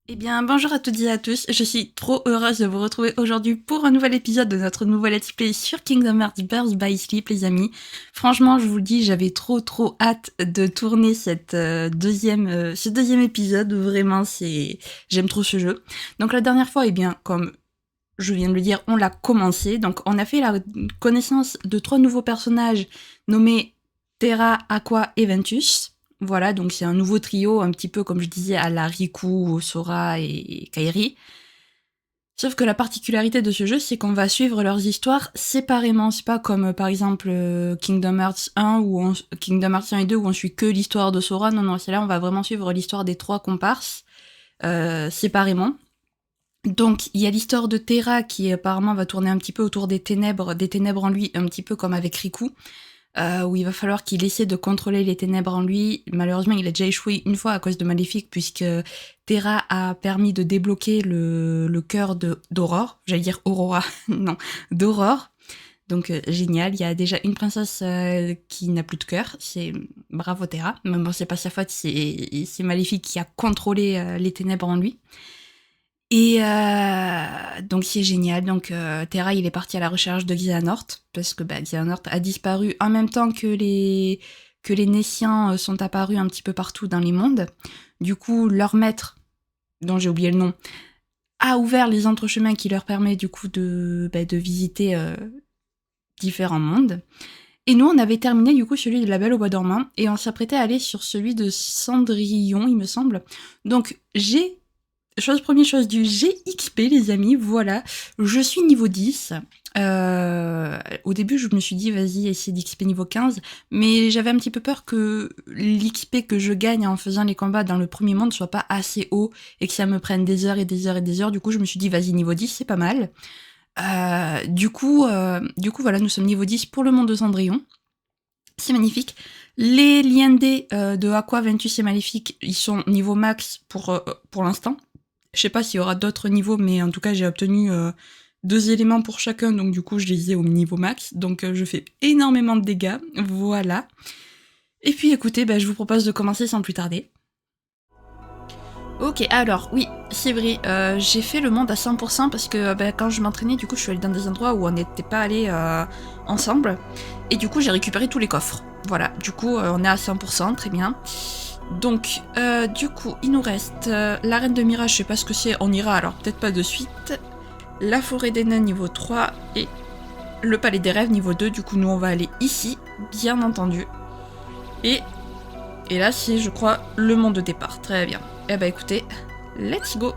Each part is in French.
Eh bien, bonjour à toutes et à tous, je suis trop heureuse de vous retrouver aujourd'hui pour un nouvel épisode de notre nouveau Let's Play sur Kingdom Hearts Birth by Sleep, les amis. Franchement, je vous le dis, j'avais trop hâte de tourner ce deuxième épisode, vraiment, j'aime trop ce jeu. Donc la dernière fois, eh bien, comme je viens de le dire, on l'a commencé, donc on a fait la connaissance de 3 nouveaux personnages nommés Terra, Aqua et Ventus. Voilà, donc c'est un nouveau trio, un petit peu comme je disais à la Riku, Sora et Kairi. Sauf que la particularité de ce jeu, c'est qu'on va suivre leurs histoires séparément. C'est pas comme par exemple Kingdom Hearts 1 Kingdom Hearts 1 et 2 où on suit que l'histoire de Sora. Non, c'est là on va vraiment suivre l'histoire des 3 comparses séparément. Donc il y a l'histoire de Terra qui apparemment va tourner un petit peu autour des ténèbres en lui, un petit peu comme avec Riku. Où il va falloir qu'il essaie de contrôler les ténèbres en lui. Malheureusement, il a déjà échoué une fois à cause de Maléfique, puisque Terra a permis de débloquer le cœur d'Aurore. J'allais dire Aurora, non, d'Aurore. Donc génial, il y a déjà une princesse qui n'a plus de cœur, c'est bravo Terra. Mais bon, c'est pas sa faute, c'est Maléfique qui a contrôlé les ténèbres en lui. Et donc c'est génial. Donc Terra, il est parti à la recherche de Xehanort parce que Xehanort a disparu en même temps que les Nessiens sont apparus un petit peu partout dans les mondes. Du coup, leur maître, dont j'ai oublié le nom, a ouvert les entrechemins qui leur permet du coup de visiter différents mondes. Et nous, on avait terminé du coup celui de la Belle au bois dormant et on s'apprêtait à aller sur celui de Cendrillon, il me semble. Donc première chose du GXP, les amis, voilà. Je suis niveau 10. Au début, je me suis dit, vas-y, essaye d'XP niveau 15. Mais j'avais un petit peu peur que l'XP que je gagne en faisant les combats dans le premier monde soit pas assez haut et que ça me prenne des heures et des heures et des heures. Du coup, je me suis dit, vas-y, niveau 10, c'est pas mal. Du coup, voilà, nous sommes niveau 10 pour le monde de Cendrillon. C'est magnifique. Les liens de Aqua, Ventus et Maléfique, ils sont niveau max pour l'instant. Je sais pas s'il y aura d'autres niveaux, mais en tout cas, j'ai obtenu 2 éléments pour chacun, donc du coup, je les ai au niveau max. Donc, je fais énormément de dégâts. Voilà. Et puis, écoutez, je vous propose de commencer sans plus tarder. Ok, alors, oui, c'est vrai, j'ai fait le monde à 100% parce que quand je m'entraînais, du coup, je suis allée dans des endroits où on n'était pas allés ensemble. Et du coup, j'ai récupéré tous les coffres. Voilà, du coup, on est à 100%, très bien. Donc, du coup, il nous reste l'arène de Mirage, je sais pas ce que c'est, on ira alors peut-être pas de suite. La forêt des nains niveau 3 et le palais des rêves niveau 2. Du coup, nous on va aller ici, bien entendu. Et là, c'est, je crois, le monde de départ. Très bien. Eh ben écoutez, let's go.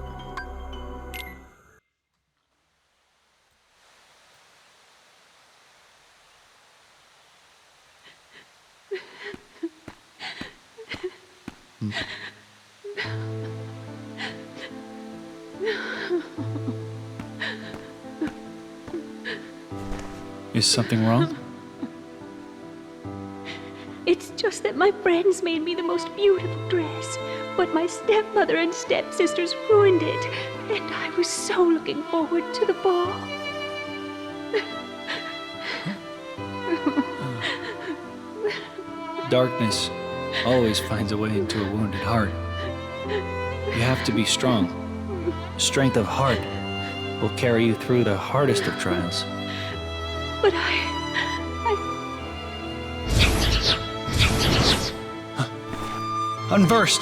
Is something wrong? It's just that my friends made me the most beautiful dress, but my stepmother and stepsisters ruined it, and I was so looking forward to the ball. Darkness always finds a way into a wounded heart. You have to be strong. Strength of heart will carry you through the hardest of trials. But Unversed!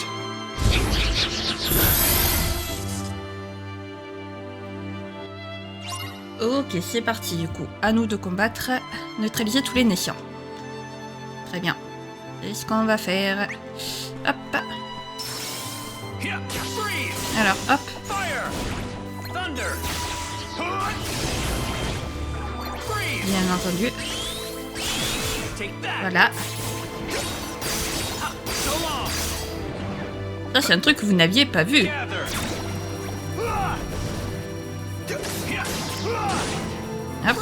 Ok, c'est parti du coup. À nous de combattre, neutraliser tous les nations. Très bien. C'est ce qu'on va faire. Hop. Alors, hop. Bien entendu. Voilà. Ça, c'est un truc que vous n'aviez pas vu. Hop.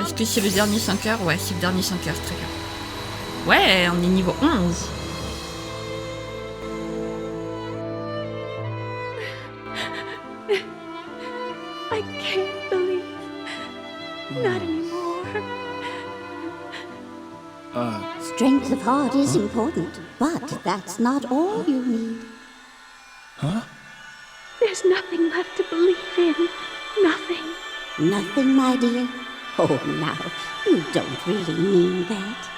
Est-ce que c'est le dernier 5 heures? Ouais, c'est le dernier 5 heures, très bien. Ouais, on est niveau 11. I can't believe. Not anymore. Strength of heart is important, but that's not all you need. Huh? There's nothing left to believe in. Nothing. Nothing, my dear. Oh, now, you don't really mean that.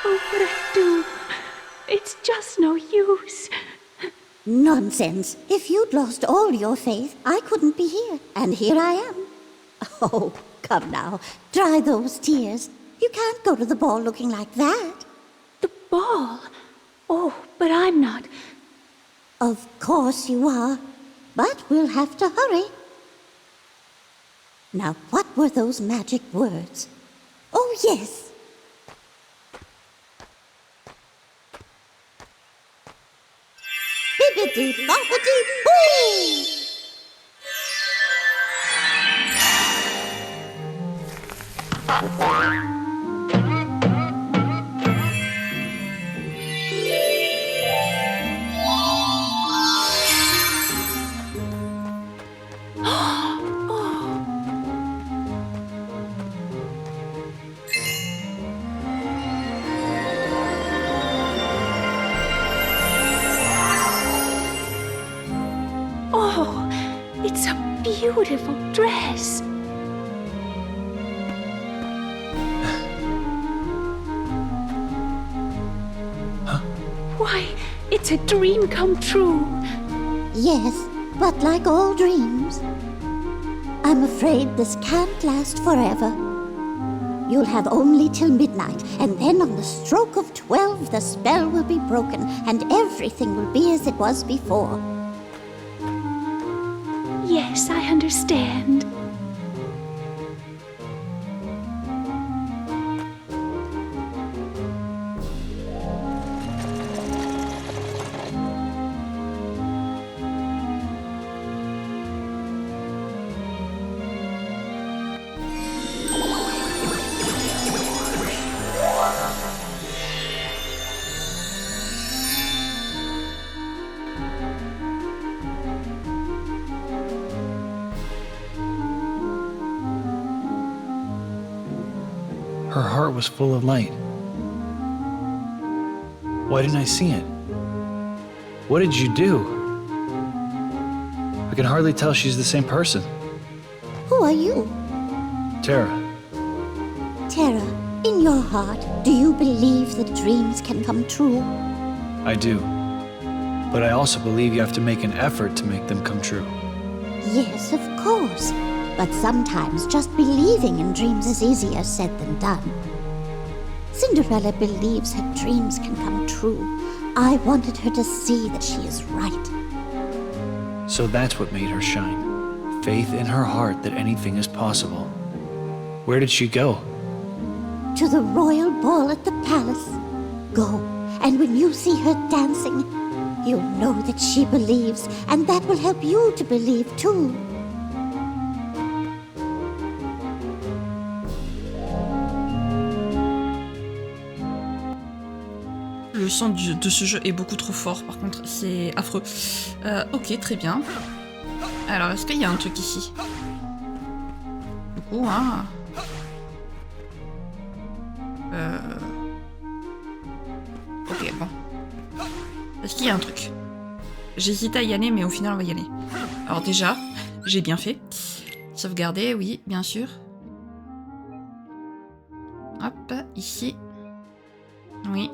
Oh, but I do. It's just no use. Nonsense. If you'd lost all your faith, I couldn't be here. And here I am. Oh, come now. Dry those tears. You can't go to the ball looking like that. The ball? Oh, but I'm not. Of course you are. But we'll have to hurry. Now, what were those magic words? Oh, yes. Bibbidi-bobbidi-boo! Oh, it's a beautiful dress. Why, it's a dream come true. Yes, but like all dreams, I'm afraid this can't last forever. You'll have only till midnight, and then on the stroke of 12, the spell will be broken, and everything will be as it was before. Yes, I understand. Her heart was full of light. Why didn't I see it? What did you do? I can hardly tell she's the same person. Who are you? Tara, Tara, in your heart, do you believe that dreams can come true? I do. But I also believe you have to make an effort to make them come true. Yes, of course. But sometimes just believing in dreams is easier said than done. Cinderella believes her dreams can come true. I wanted her to see that she is right. So that's what made her shine. Faith in her heart that anything is possible. Where did she go? To the royal ball at the palace. Go, and when you see her dancing, you'll know that she believes, and that will help you to believe too. Le son de ce jeu est beaucoup trop fort, par contre, c'est affreux. Ok, très bien. Alors, est-ce qu'il y a un truc ici? Du coup, hein... Ok, bon. Est-ce qu'il y a un truc? J'hésite à y aller, mais au final, on va y aller. Alors déjà, j'ai bien fait. Sauvegarder, oui, bien sûr. Hop, ici. Oui.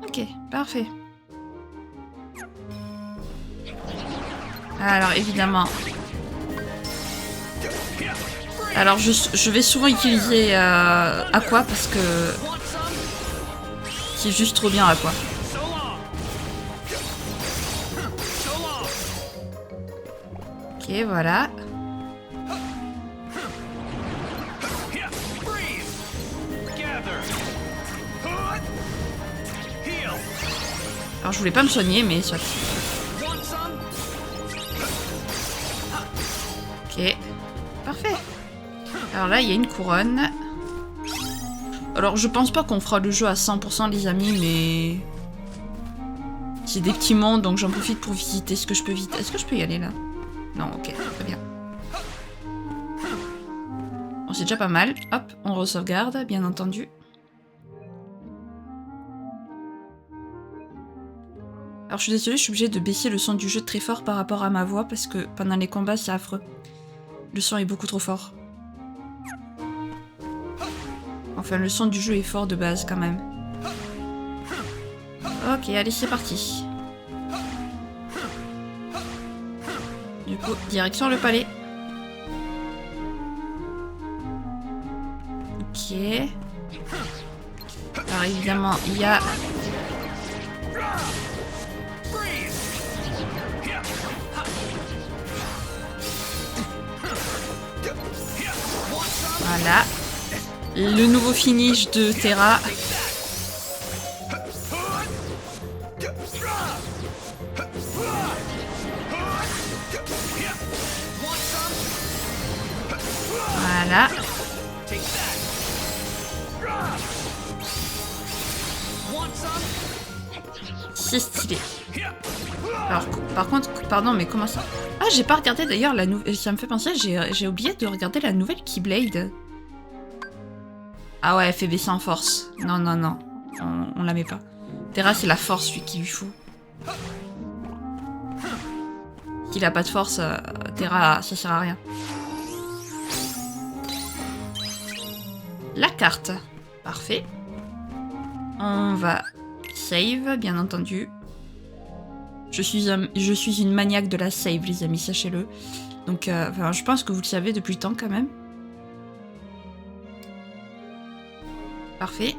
Ok, parfait. Alors, évidemment. Alors, je vais souvent utiliser Aqua parce que c'est juste trop bien Aqua. Ok, voilà. Alors, je voulais pas me soigner, mais soit. Ok, parfait. Alors là, il y a une couronne. Alors, je pense pas qu'on fera le jeu à 100% les amis, mais... C'est des petits mondes, donc j'en profite pour visiter ce que je peux visiter. Est-ce que je peux y aller, là? Non, ok, très bien. Bon, c'est déjà pas mal. Hop, on re-sauvegarde, bien entendu. Alors je suis désolée, je suis obligée de baisser le son du jeu très fort par rapport à ma voix parce que pendant les combats, c'est affreux. Le son est beaucoup trop fort. Enfin, le son du jeu est fort de base quand même. Ok, allez, c'est parti. Du coup, direction le palais. Ok. Alors évidemment, il y a... Voilà. Le nouveau finish de Terra. Voilà. C'est stylé. Alors, par contre, pardon, mais comment ça? Ah, j'ai pas regardé d'ailleurs la nouvelle... Ça me fait penser, j'ai oublié de regarder la nouvelle Keyblade. Ah ouais, elle fait baisser en force. Non, non, non. On la met pas. Terra, c'est la force, lui, qui lui faut. S'il a pas de force, Terra, ça sert à rien. La carte. Parfait. On va save, bien entendu. Je suis une maniaque de la save, les amis, sachez-le. Donc, enfin, je pense que vous le savez depuis le temps, quand même. Parfait.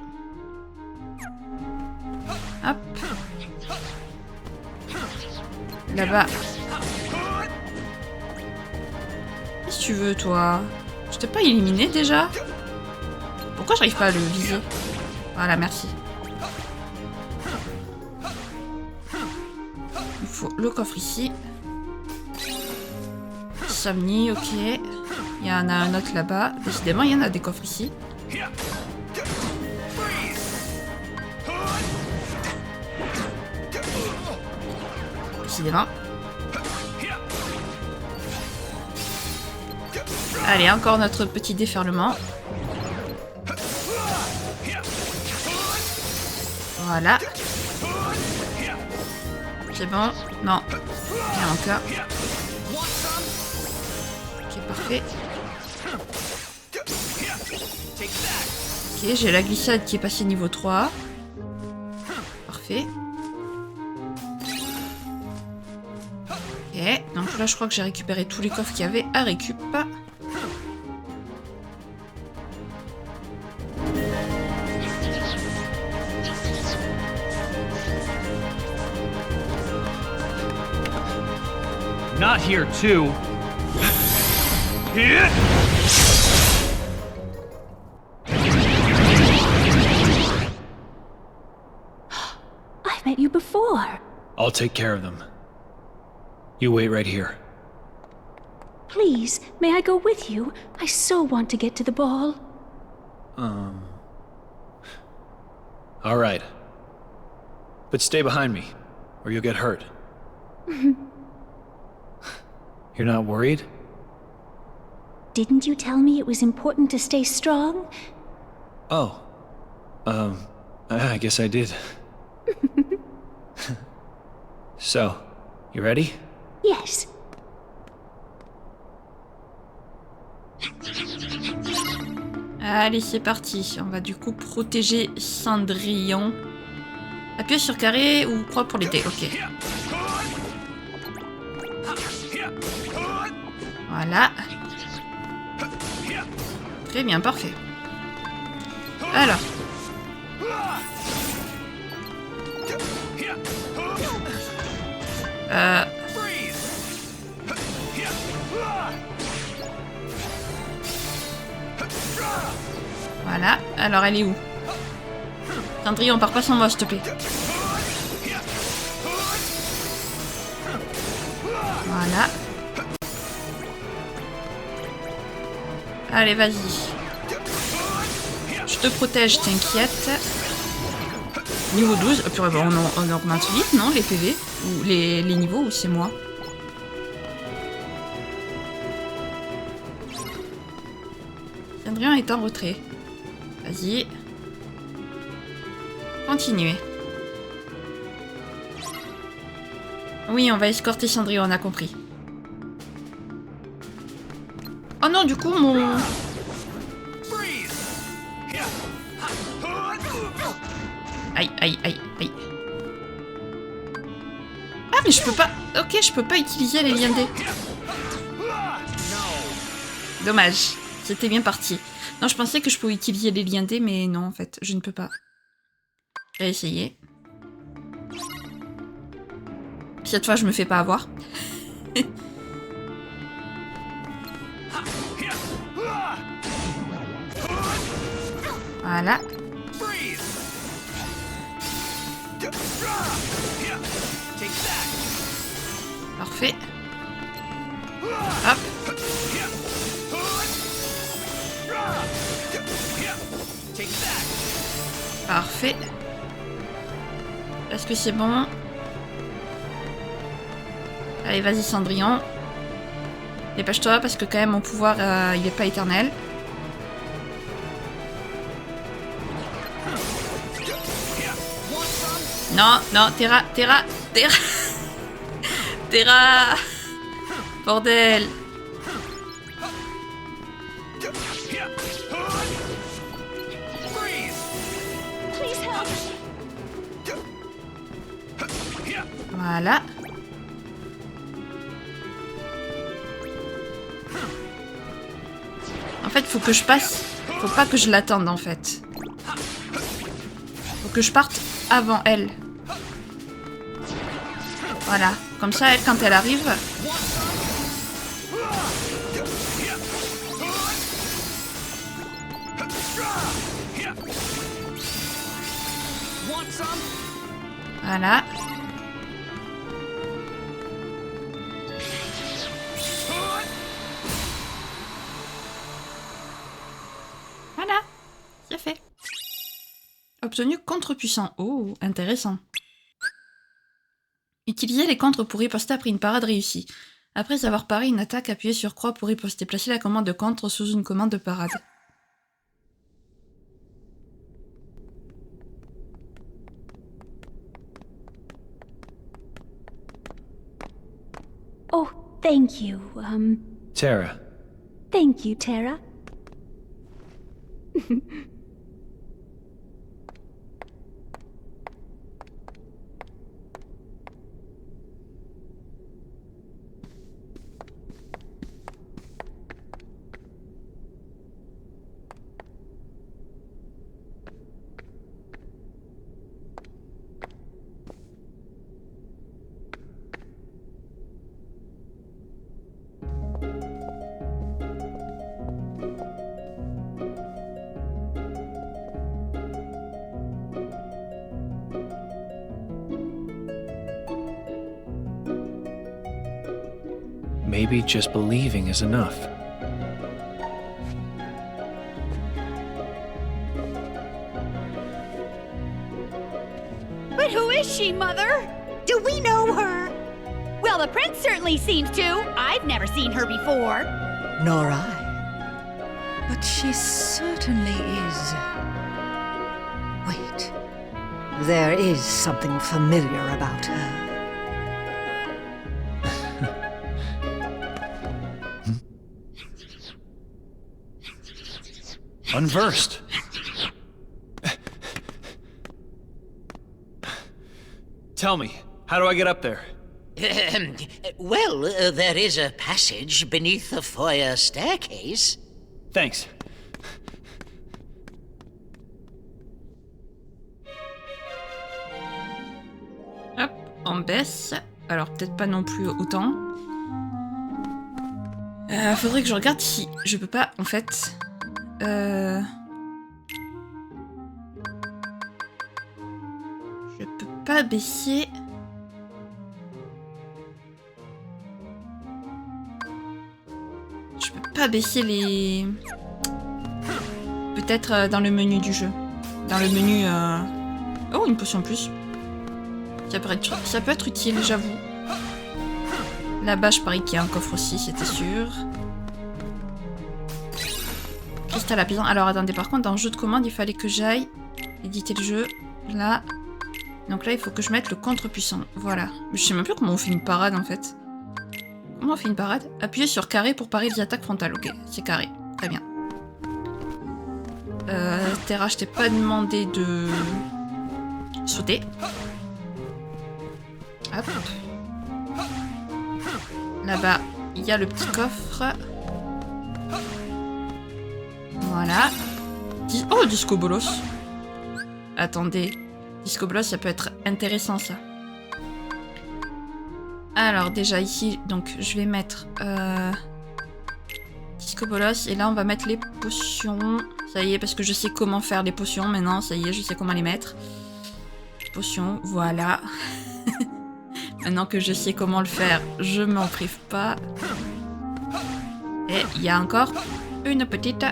Hop. Là-bas. Qu'est-ce que tu veux, toi? Je t'ai pas éliminé, déjà? Pourquoi j'arrive pas à le viser? Voilà, merci. Il faut le coffre ici. Somni, ok. Il y en a un autre là-bas. Décidément, il y en a des coffres ici. Décidément. Allez, encore notre petit déferlement. Voilà. C'est bon. Non. Il y a encore. Ok, parfait. Ok, j'ai la glissade qui est passée niveau 3. Parfait. Ok, donc là je crois que j'ai récupéré tous les coffres qu'il y avait à récup. Not here too. I've met you before. I'll take care of them. You wait right here. Please, may I go with you? I so want to get to the ball. All right. But stay behind me, or you'll get hurt. You're not worried? Didn't you tell me it was important to stay strong? Oh. I guess I did. So, you ready? Yes. Allez, c'est parti. On va du coup protéger Cendrillon. Appuyez sur carré ou croix pour l'aider. Ok. Voilà. Très bien, parfait. Alors. Voilà. Alors, elle est où? Cendrillon, pars pas sans moi, s'il te plaît. Voilà. Allez, vas-y. Je te protège, t'inquiète. Niveau 12. Purée, bon, on augmente vite, non? Les PV? Ou les niveaux, ou c'est moi? Cendrillon est en retrait. Vas-y. Continuez. Oui, on va escorter Cendrillon, on a compris. Oh non, du coup, mon... Aïe, aïe, aïe, aïe. Ah, mais je peux pas... Ok, je peux pas utiliser les liens D. Dommage. C'était bien parti. Non, je pensais que je pouvais utiliser les liens D, mais non, en fait, je ne peux pas. Je vais essayer. Cette fois, je me fais pas avoir. Voilà. Parfait. Hop. Parfait. Est-ce que c'est bon? Allez, vas-y Cendrillon. Dépêche-toi parce que quand même mon pouvoir il est pas éternel. Non, non, Terra. Terra. Bordel. Voilà. En fait, faut que je passe. Faut pas que je l'attende, en fait. Faut que je parte avant elle. Voilà. Comme ça, elle, quand elle arrive... Voilà. Voilà. C'est fait. Obtenu contre-puissant. Oh, intéressant. Utilisez les contres pour riposter après une parade réussie. Après avoir paré une attaque, appuyez sur croix pour riposter. Placez la commande de contre sous une commande de parade. Oh, thank you. Terra, Thank you, Terra. maybe just believing is enough. But who is she, Mother? Do we know her? Well, the prince certainly seems to. I've never seen her before. Nor I. But she certainly is. Wait. There is something familiar about her. Unversed. Tell me, how do I get up there? Well, there is a passage beneath the foyer staircase. Thanks. Hop, on baisse. Alors peut-être pas non plus autant. Faudrait que je regarde si je peux pas, en fait... Je peux pas baisser... Je peux pas baisser les... Peut-être dans le menu du jeu. Dans le menu... Oh, une potion en plus. Ça peut être utile, j'avoue. Là-bas, je parie qu'il y a un coffre aussi, c'était sûr. Qu'est-ce rester à la maison. Alors attendez, par contre, dans le jeu de commande, il fallait que j'aille éditer le jeu. Là. Donc là, il faut que je mette le contre-puissant. Voilà. Je sais même plus comment on fait une parade, en fait. Comment on fait une parade? Appuyez sur carré pour parer les attaques frontales. Ok, c'est carré. Très bien. Terra, je t'ai pas demandé de sauter. Hop. Là-bas, il y a le petit coffre. Voilà. Oh, Disco Bolos. Attendez. Disco Bolos, ça peut être intéressant, ça. Alors, déjà, ici, donc, je vais mettre... Disco Bolos. Et là, on va mettre les potions. Ça y est, parce que je sais comment faire les potions maintenant. Ça y est, je sais comment les mettre. Potions, voilà. Maintenant que je sais comment le faire, je m'en prive pas. Et il y a encore une petite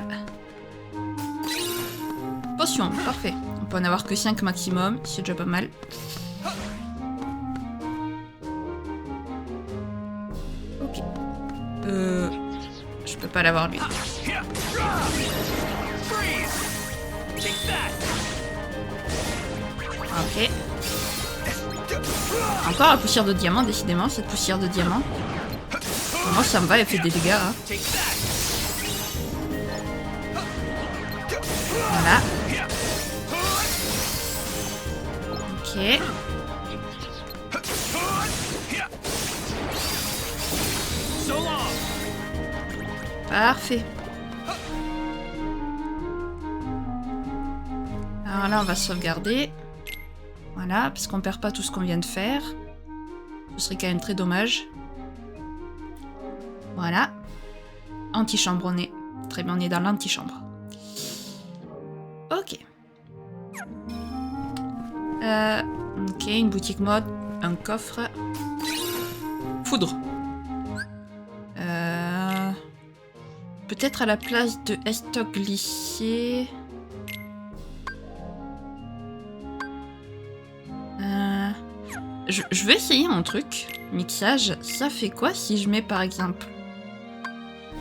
potion. Parfait. On peut en avoir que 5 maximum. C'est déjà pas mal. Ok. Je peux pas l'avoir lui. Ok. Encore la poussière de diamant, décidément, cette poussière de diamant. Moi, ça me va, elle fait des dégâts. Hein. Voilà. Ok. Parfait. Alors là, on va sauvegarder. Voilà, parce qu'on perd pas tout ce qu'on vient de faire. Ce serait quand même très dommage. Voilà. Antichambre, on est. Très bien, on est dans l'antichambre. Ok. Ok, une boutique mode, un coffre. Foudre. Peut-être à la place de Estoc glissé. Je vais essayer un truc. Mixage, ça fait quoi si je mets par exemple...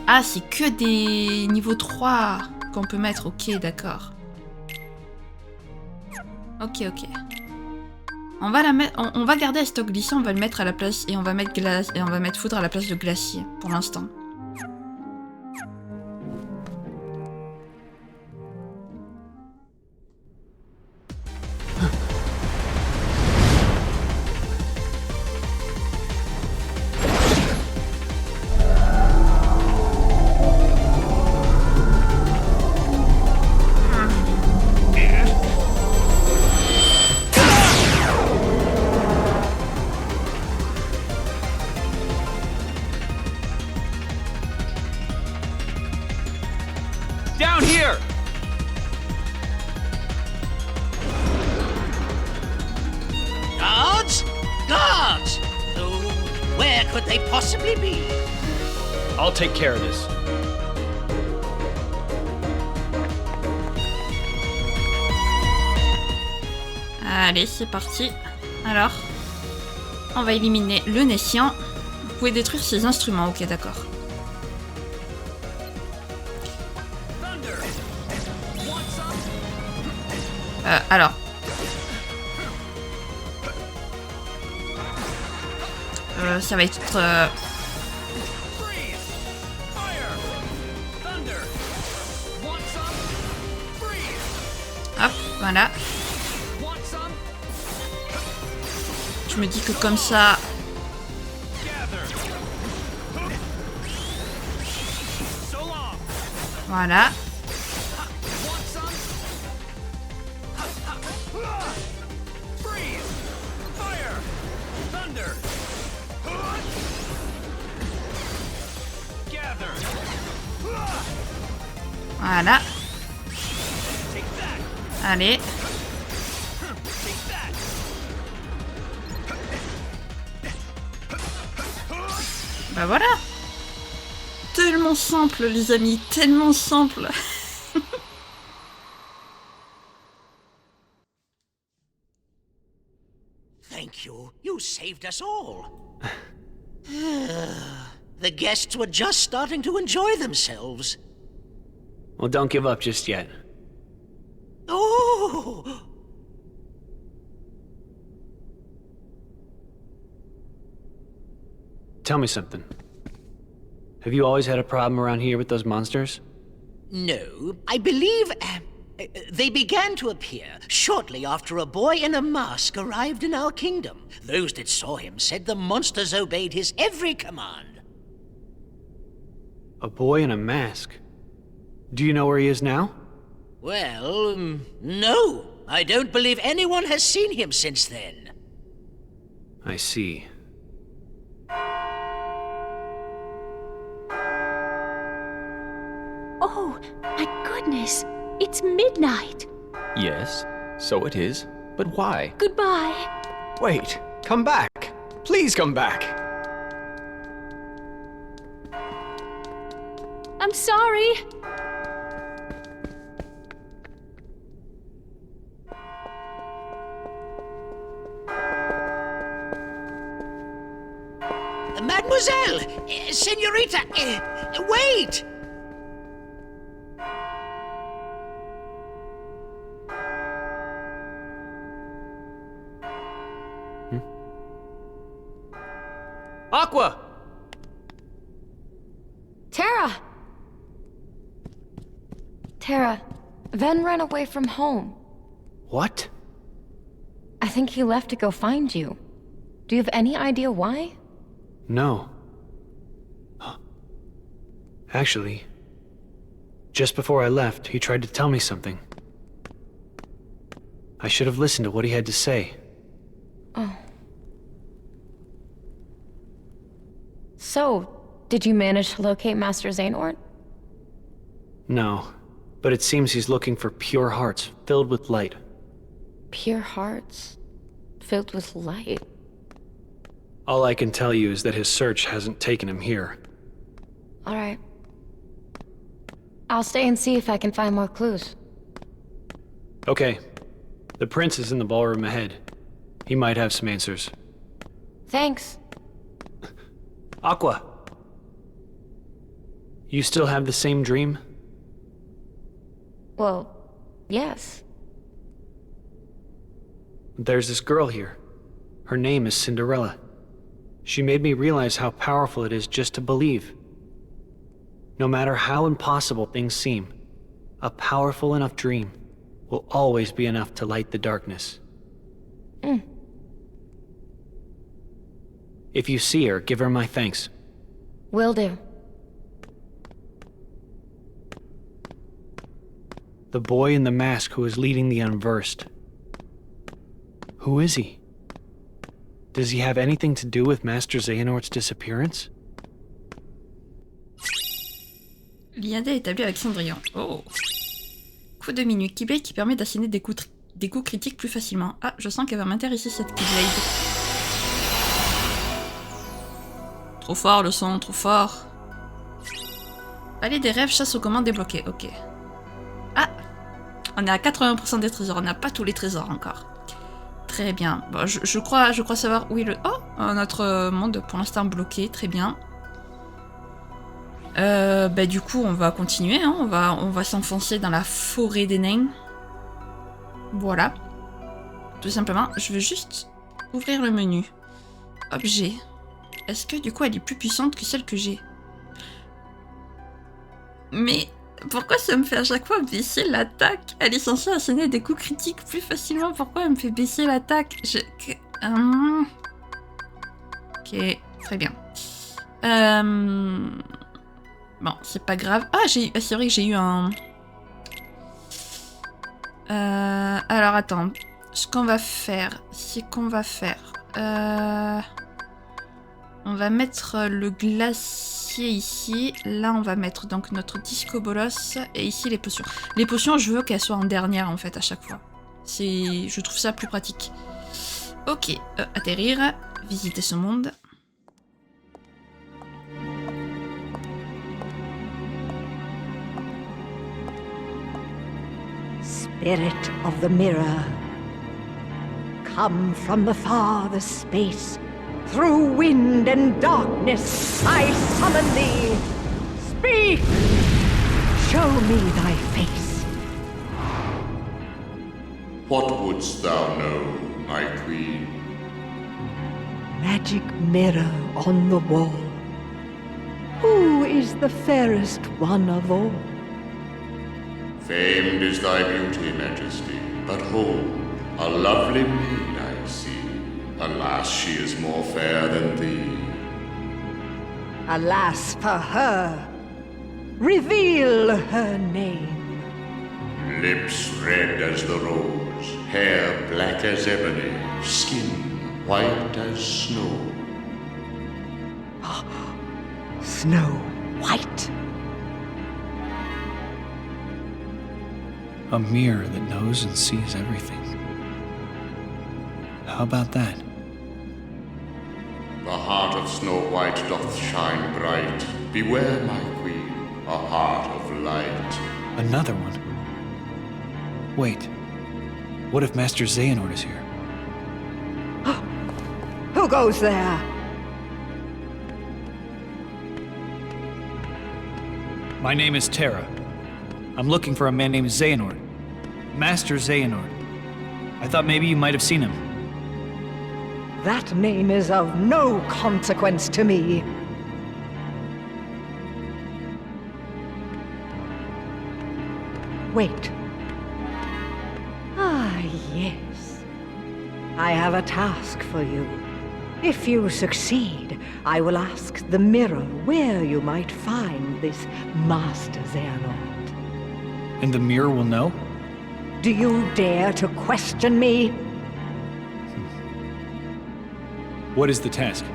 Ah, c'est que des niveaux 3 qu'on peut mettre. Ok, d'accord. Ok. On va la mettre... On va garder Estoc glissé, on va le mettre à la place... Et on va mettre glace... Et on va mettre foudre à la place de glacier, pour l'instant. Down here! Guards? Guards! Oh, where could they possibly be? I'll take care of this. Allez, c'est parti. Alors, on va éliminer le Nessian. Vous pouvez détruire ses instruments, ok, d'accord. Alors. Ça va être... Hop, voilà. Je me dis que comme ça... Voilà. Voilà. Allez. Bah voilà. Tellement simple, les amis, tellement simple. Thank you. You saved us all. The guests were just starting to enjoy themselves. Well, don't give up just yet. Oh! Tell me something. Have you always had a problem around here with those monsters? No, I believe they began to appear shortly after a boy in a mask arrived in our kingdom. Those that saw him said the monsters obeyed his every command. A boy in a mask? Do you know where he is now? Well, no. I don't believe anyone has seen him since then. I see. Oh, my goodness. It's midnight. Yes, so it is. But why? Goodbye. Wait, come back. Please come back. I'm sorry. Mademoiselle! Senorita! Wait! Aqua! Tara! Tara, Ven ran away from home. What? I think he left to go find you. Do you have any idea why? No. Actually, just before I left, he tried to tell me something. I should have listened to what he had to say. Oh. So, did you manage to locate Master Xehanort? No, but it seems he's looking for pure hearts filled with light. Pure hearts filled with light. All I can tell you is that his search hasn't taken him here. All right. I'll stay and see if I can find more clues. Okay. The prince is in the ballroom ahead. He might have some answers. Thanks. Aqua! You still have the same dream? Well, yes. There's this girl here. Her name is Cinderella. She made me realize how powerful it is just to believe. No matter how impossible things seem, a powerful enough dream will always be enough to light the darkness. If you see her, give her my thanks. Will do. The boy in the mask who is leading the Unversed. Who is he? Does he have anything to do with Master Xehanort's disappearance? L'IAD est établi avec Cendrillon. Oh. Coup de minute. Keyblade qui permet d'asséner des coups critiques plus facilement. Ah, je sens qu'elle va m'intéresser cette Keyblade. Trop fort le son, trop fort. Allez, des rêves, chasse aux commandes débloquées. Ok. Ah, on est à 80% des trésors. On n'a pas tous les trésors encore. Très bien. Bon, je crois savoir où est le... Oh, notre monde pour l'instant bloqué. Très bien. Bah du coup, on va continuer. Hein. On va s'enfoncer dans la forêt des nains. Voilà. Tout simplement. Je veux juste ouvrir le menu. Objet. Est-ce que du coup, elle est plus puissante que celle que j'ai? Mais... pourquoi ça me fait à chaque fois baisser l'attaque? Elle est censée asséner des coups critiques plus facilement. Pourquoi elle me fait baisser l'attaque? Ok, très bien. Bon, c'est pas grave. Ah, c'est vrai que j'ai eu un... alors, attends. Ce qu'on va faire, c'est qu'on va faire... on va mettre le glacier ici. Là, on va mettre donc notre disco bolos. Et ici, les potions. Les potions, je veux qu'elles soient en dernière, en fait, à chaque fois. Je trouve ça plus pratique. Ok, atterrir. Visiter ce monde. Spirit of the mirror, come from the farthest space. Through wind and darkness, I summon thee. Speak! Show me thy face. What wouldst thou know, my queen? Magic mirror on the wall. Who is the fairest one of all? Famed is thy beauty, Majesty, but hold, a lovely maid I see. Alas, she is more fair than thee. Alas for her. Reveal her name. Lips red as the rose, hair black as ebony, skin white as snow. Snow White. A mirror that knows and sees everything. How about that? The heart of Snow White doth shine bright. Beware, my queen, a heart of light. Another one? Wait. What if Master Xehanort is here? Who goes there? My name is Terra. I'm looking for a man named Xehanort. Master Xehanort. I thought maybe you might have seen him. That name is of no consequence to me. Wait. Ah, yes. I have a task for you. If you succeed, I will ask the mirror where you might find this Master Xehanort. And the mirror will know? Do you dare to question me? What is the task?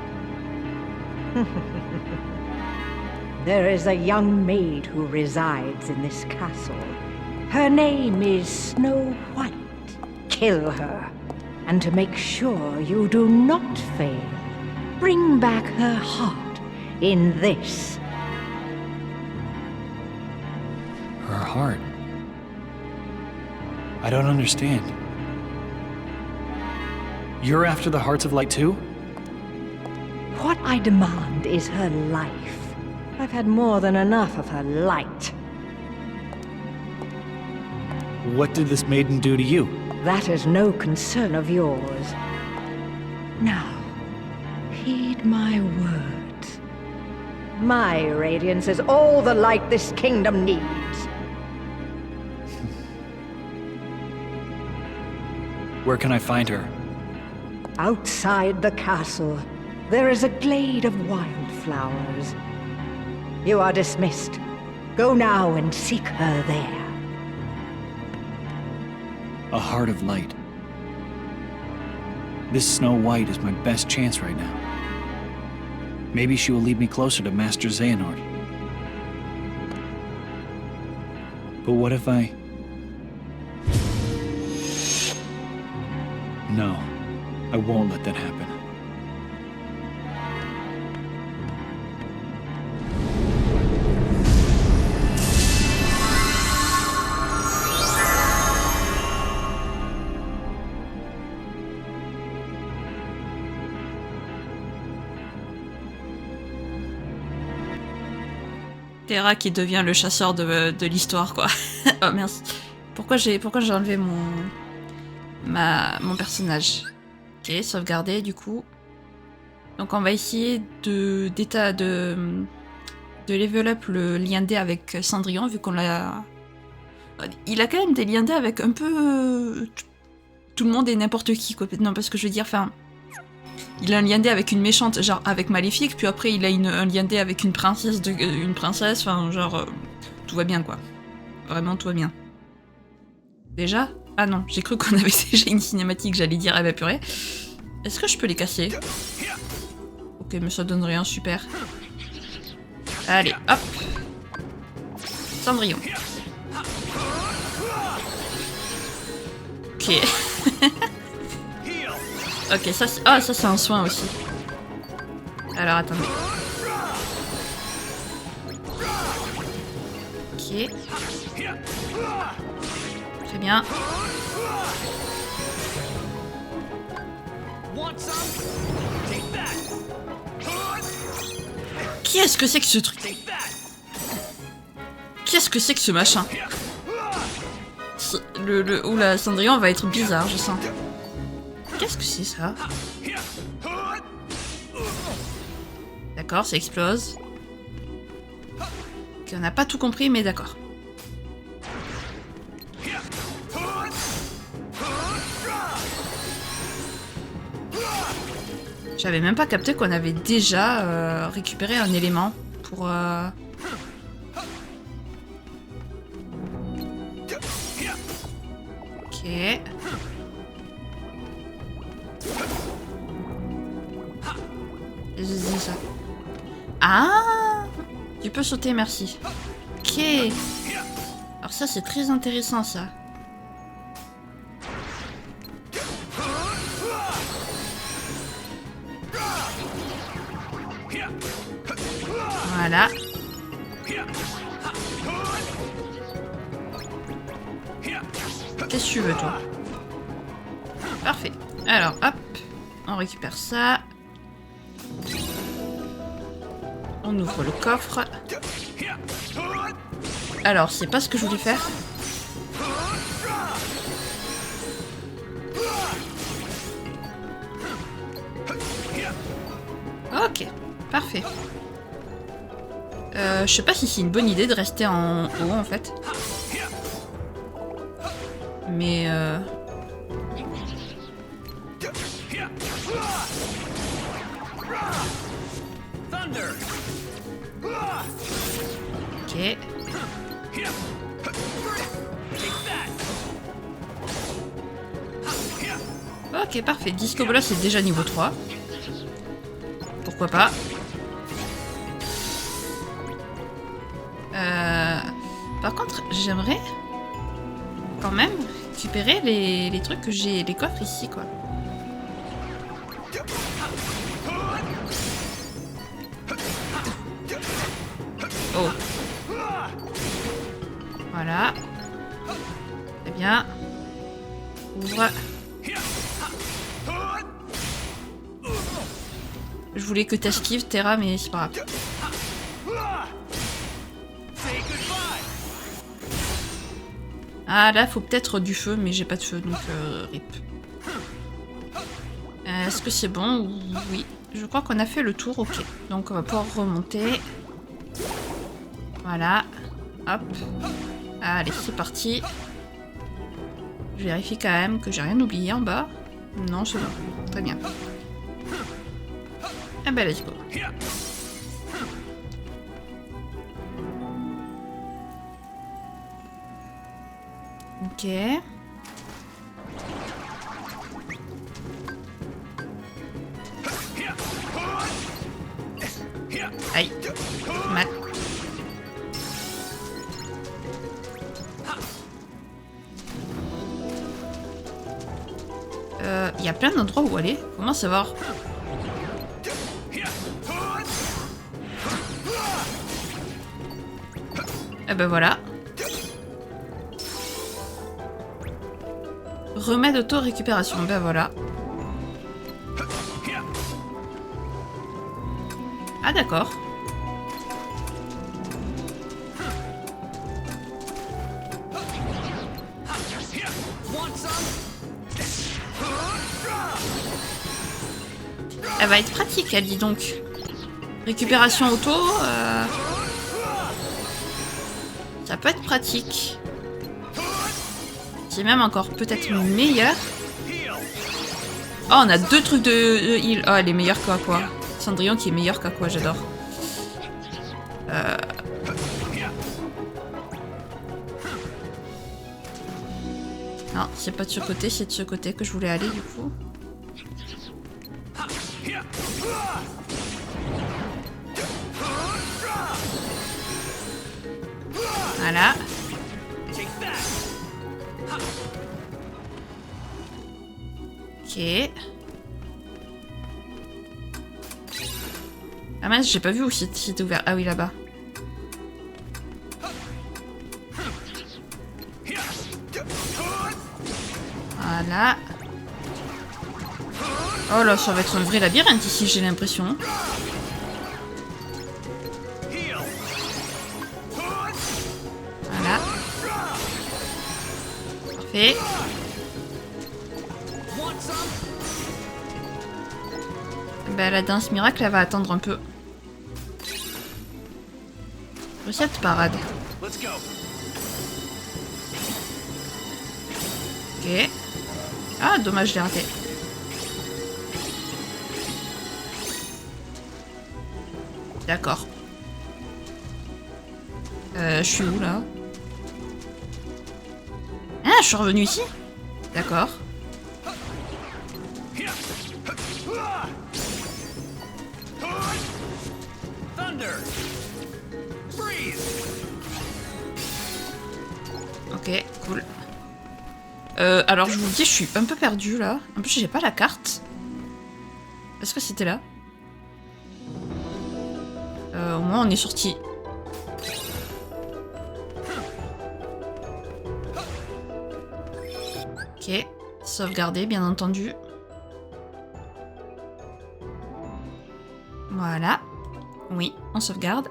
There is a young maid who resides in this castle. Her name is Snow White. Kill her. And to make sure you do not fail, bring back her heart in this. Her heart? I don't understand. You're after the Hearts of Light too? What I demand is her life. I've had more than enough of her light. What did this maiden do to you? That is no concern of yours. Now, heed my words. My radiance is all the light this kingdom needs. Where can I find her? Outside the castle, there is a glade of wildflowers. You are dismissed. Go now and seek her there. A heart of light. This Snow White is my best chance right now. Maybe she will lead me closer to Master Xehanort. But what if I... No, I won't let that happen. Terra qui devient le chasseur de l'histoire, quoi. Oh merci. Pourquoi j'ai enlevé mon personnage? Ok, sauvegarder du coup. Donc on va essayer de level up le lien D avec Cendrillon vu qu'on l'a. Il a quand même des liens D avec un peu tout le monde et n'importe qui quoi. Non parce que je veux dire, enfin. Il a un lien D avec une méchante, genre avec Maléfique, puis après il a un lien D avec une princesse, enfin genre tout va bien quoi. Vraiment tout va bien. Déjà? Ah non, j'ai cru qu'on avait déjà une cinématique, j'allais dire, ah bah purée. Est-ce que je peux les casser? Ok, mais ça donne rien, super. Allez, hop. Cendrillon. Ok. Ok, ça c'est... Ah, ça c'est un soin aussi. Alors, attendez. Ok. Très bien. Qu'est-ce que c'est que ce truc? Qu'est-ce que c'est que ce machin? Oula, Cendrillon va être bizarre, je sens. Qu'est-ce que c'est ça? D'accord, ça explose. Ok, on n'a pas tout compris, mais d'accord. J'avais même pas capté qu'on avait déjà récupéré un élément pour... Ok. C'est ça. Ah! Tu peux sauter, merci. Ok. Alors ça, c'est très intéressant, ça. Voilà. Qu'est-ce que tu veux, toi? Parfait. Alors, hop. On récupère ça. On ouvre le coffre. Alors, c'est pas ce que je voulais faire. Ok, parfait. Je sais pas si c'est une bonne idée de rester en haut, en fait. Mais ok. Ok, parfait. Disco Ball, c'est déjà niveau 3. Pourquoi pas. Par contre, j'aimerais quand même récupérer les trucs que j'ai, les coffres ici, quoi. Oh. Voilà. Très bien. Ouvre. Je voulais que t'esquives, Terra, mais c'est pas grave. Ah, là, faut peut-être du feu, mais j'ai pas de feu, donc rip. Est-ce que c'est bon? Oui. Je crois qu'on a fait le tour, ok. Donc, on va pouvoir remonter. Voilà. Hop. Allez, c'est parti. Je vérifie quand même que j'ai rien oublié en bas. Non, c'est bon. Très bien. Ah bah, let's go. Ok. Aïe. Mal. Il y a plein d'endroits où aller. Comment savoir? Eh ben voilà. Remède auto-récupération. Ben voilà. Ah d'accord. Elle va être pratique, elle dit donc. Récupération auto, ça peut être pratique. C'est même encore peut-être meilleur. Oh, on a 2 trucs de heal. Oh, elle est meilleure qu'à quoi? Cendrillon qui est meilleur qu'à quoi, j'adore. Non, c'est pas de ce côté, c'est de ce côté que je voulais aller du coup. Voilà. Ok. Ah mince, j'ai pas vu où c'était ouvert. Ah oui, là-bas. Voilà. Oh là, ça va être un vrai labyrinthe ici, j'ai l'impression. Parfait. Bah, la danse miracle, elle va attendre un peu. Recette parade. Ok. Ah, dommage, je l'ai raté. D'accord. Je suis où, là? Ah, je suis revenu ici? D'accord. Ok, cool. Alors je vous le dis, je suis un peu perdue là. En plus, j'ai pas la carte. Est-ce que c'était là? Au moins, on est sorti. Ok, sauvegarder, bien entendu. Voilà. Oui, on sauvegarde.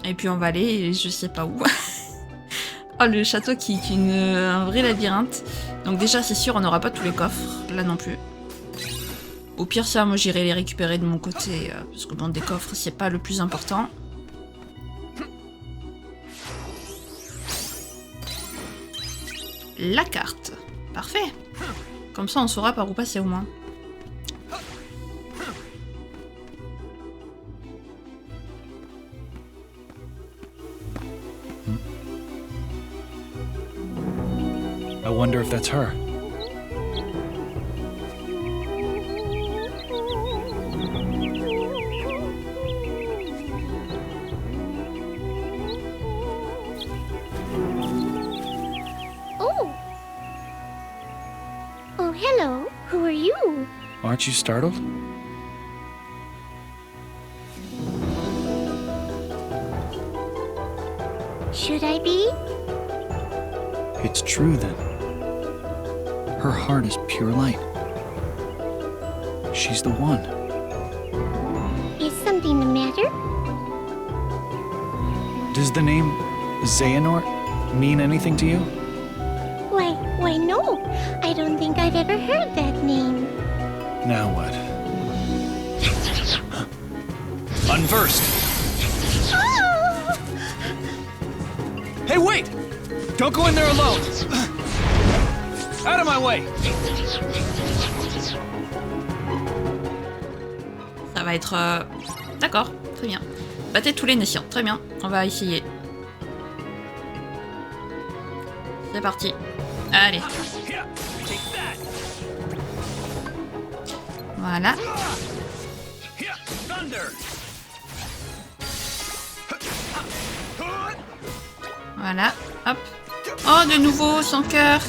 Et puis on va aller, je sais pas où. Oh, le château qui est un vrai labyrinthe. Donc déjà, c'est sûr, on n'aura pas tous les coffres. Là non plus. Au pire, ça, moi, j'irai les récupérer de mon côté. Parce que bon, des coffres, c'est pas le plus important. La carte. Parfait. Comme ça, on saura par où passer au moins. I wonder if that's her. Oh! Oh, hello. Who are you? Aren't you startled? Should I be? It's true then. Her heart is pure light. She's the one. Is something the matter? Does the name Xehanort mean anything to you? Why no. I don't think I've ever heard that name. Now what? Unversed! Oh! Hey, wait! Don't go in there alone! Out of my way! Ça va être... D'accord, très bien. Battez tous les nations, très bien. On va essayer. C'est parti. Allez. Voilà. Voilà, hop. Oh, de nouveau, son cœur.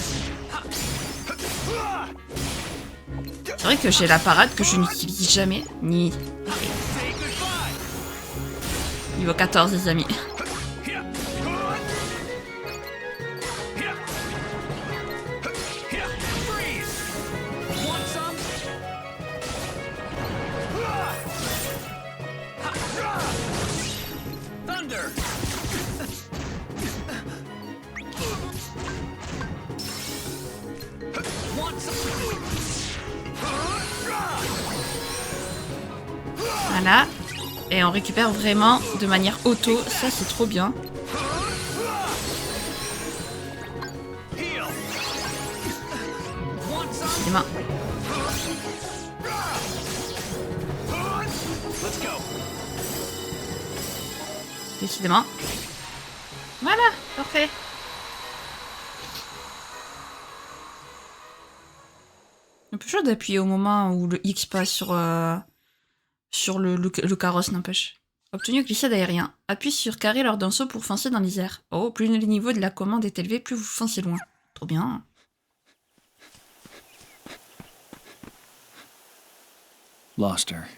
C'est vrai que j'ai la parade que je n'utilise jamais. Ni... Niveau 14, les amis. Voilà. Et on récupère vraiment de manière auto. Ça, c'est trop bien. Les mains. Décidément. Voilà, parfait. Un peu chaud d'appuyer au moment où le X passe sur le carrosse, n'empêche. Obtenu glissade aérien. Appuie sur carré lors d'un saut pour foncer dans les airs. Oh, plus le niveau de la commande est élevé, plus vous foncez loin. Trop bien. Lost her.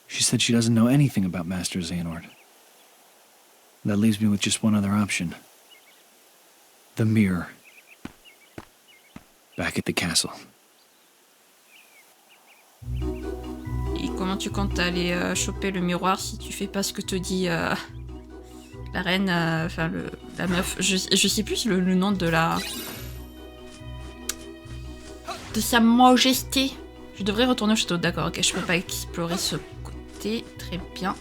She said she doesn't know anything about Master Xehanort. That leaves me with just one other option. The mirror. Back at the castle. Et comment tu comptes aller choper le miroir si tu fais pas ce que te dit La reine, enfin la meuf, je sais plus le nom de la... de sa majesté. Je devrais retourner au château, d'accord, ok, je peux pas explorer ce côté, très bien.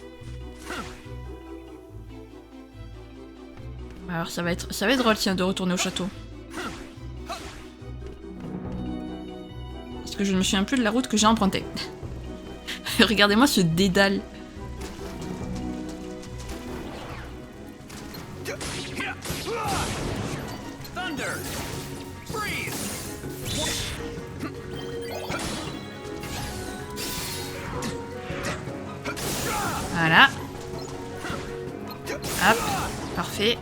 Alors ça va être drôle tiens de retourner au château. Parce que je ne me souviens plus de la route que j'ai empruntée. Regardez-moi ce dédale. Voilà. Hop, parfait.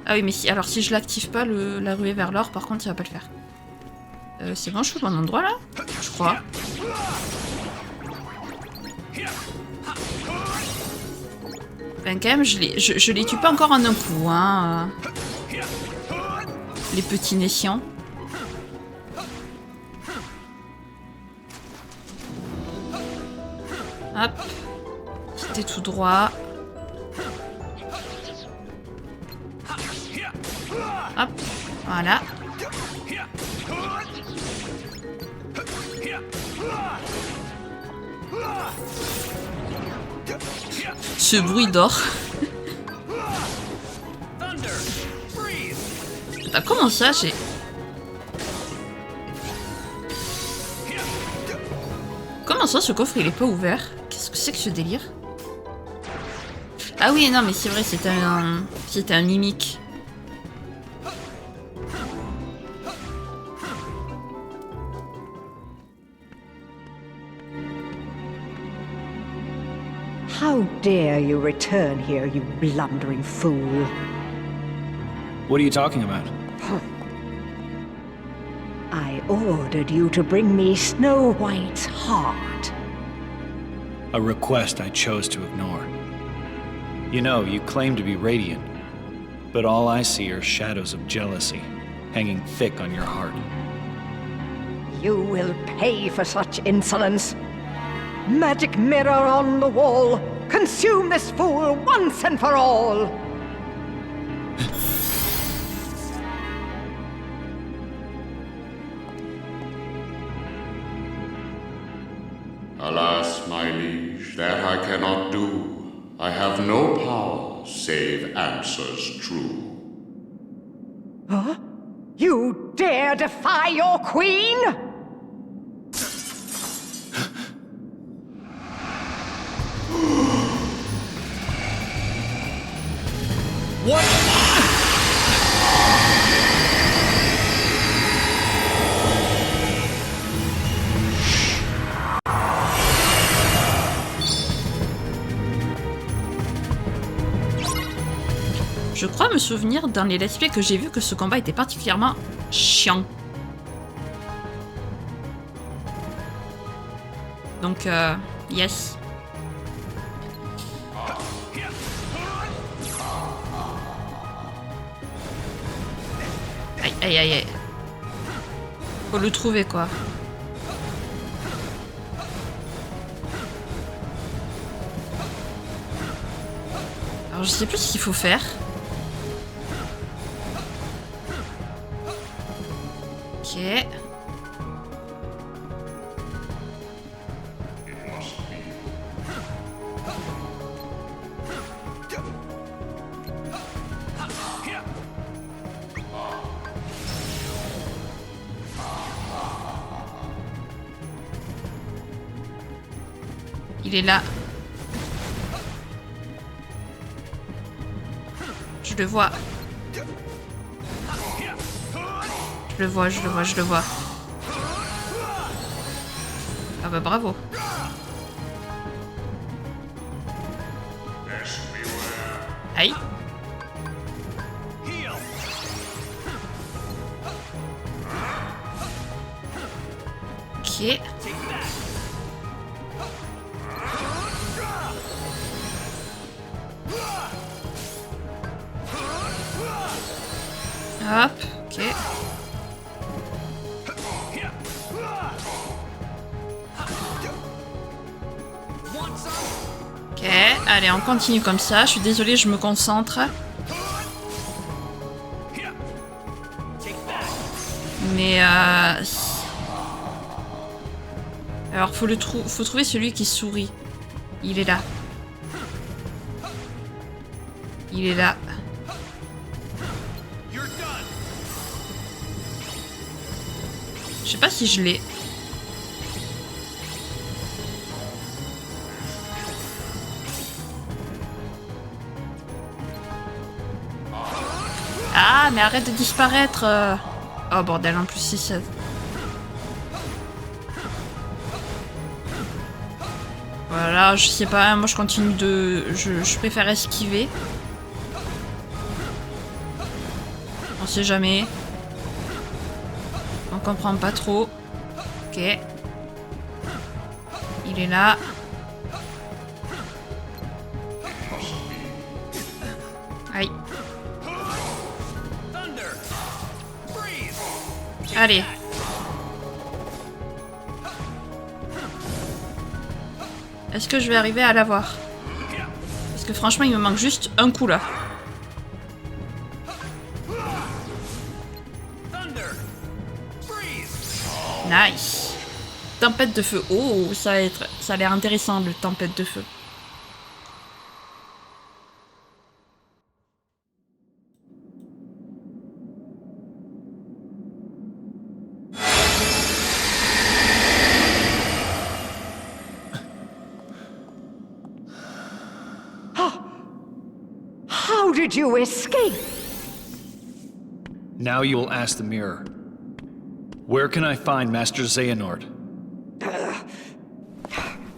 Ah oui, mais si, alors si je l'active pas, la ruée vers l'or, par contre, il va pas le faire. C'est bon, je suis au bon endroit, là? Je crois. Ben, quand même, je les tue pas encore en un coup, hein. Les petits nessiants. Hop. C'était tout droit. Hop. Voilà. Ce bruit d'or. Bah comment ça, j'ai... Comment ça, ce coffre, il est pas ouvert? Qu'est-ce que c'est que ce délire? Ah oui, non, mais c'est vrai, c'était un mimique. How dare you return here, you blundering fool? What are you talking about? I ordered you to bring me Snow White's heart. A request I chose to ignore. You know, you claim to be radiant, but all I see are shadows of jealousy hanging thick on your heart. You will pay for such insolence. Magic mirror on the wall, consume this fool once and for all! Alas, my liege, that I cannot do. I have no power save answers true. Huh? You dare defy your queen? What? Je crois me souvenir dans les let's play que j'ai vu que ce combat était particulièrement chiant. Donc, yes. Aïe, aïe, aïe, aïe. Faut le trouver, quoi. Alors, je sais plus ce qu'il faut faire. Ok. Il est là. Je le vois. Je le vois, je le vois, je le vois. Ah bah bravo. Aïe. Ok. Hop, ok. Ok, allez, on continue comme ça. Je suis désolée, je me concentre. Mais alors faut trouver celui qui sourit. Il est là. Il est là. Je sais pas si je l'ai. Ah, mais arrête de disparaître. Oh bordel, en plus c'est ça. Voilà, je sais pas, moi je continue de... Je préfère esquiver. On sait jamais. On comprend pas trop. Ok. Il est là. Aïe. Allez. Est-ce que je vais arriver à l'avoir? Parce que franchement, il me manque juste un coup là. Nice. Tempête de feu. Oh, ça a l'air intéressant, le tempête de feu. How did you escape? Now you will ask the mirror. Where can I find Master Xehanort?